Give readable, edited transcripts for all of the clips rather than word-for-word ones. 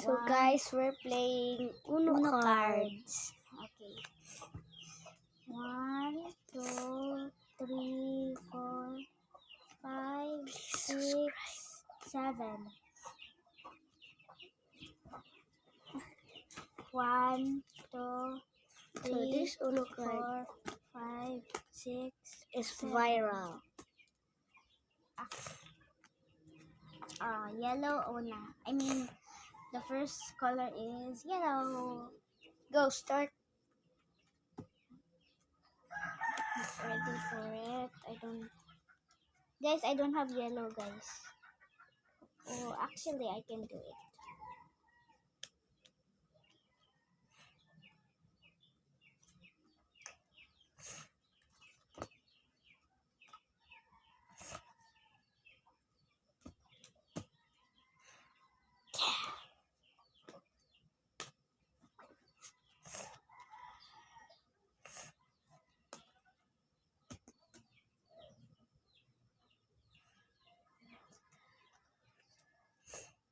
So guys, we're playing Uno cards. Okay. 1, 2, 3, 4, 5, 6, 7. 1, 2, So this 3, Uno card 4, 5, 6 is 7. viral. Yellow una. I mean, the first color is yellow. Go start. Ready for it. Guys, I don't have yellow, guys. Oh, actually, I can do it.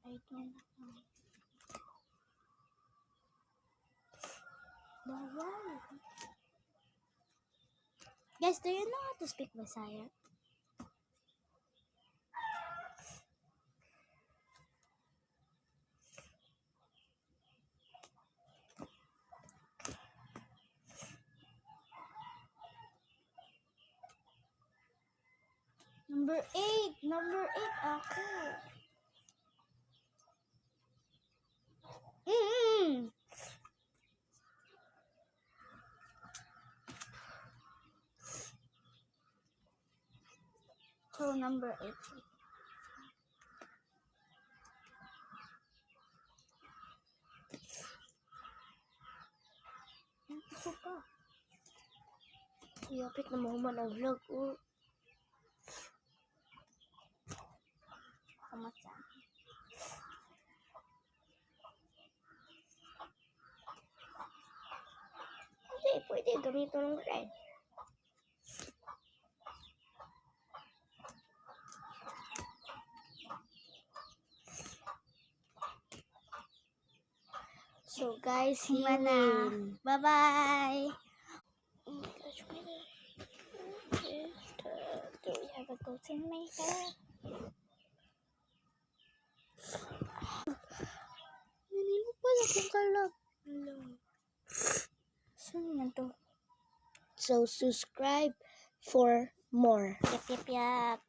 I don't know. Bawal. Guys, do you know how to speak Bisaya? Number 8. Number 8 ako. So, number 8. Ito pa. Iyapit na mo man ang vlog. Oh. Kamatsa. Hindi, pwede. Gamito ng red. So guys, he win. Bye-bye. Oh my gosh, Do we have a goat in my hair? Nanino pala kung kalag. Saan na to? So subscribe for more. Yap, yap, yap.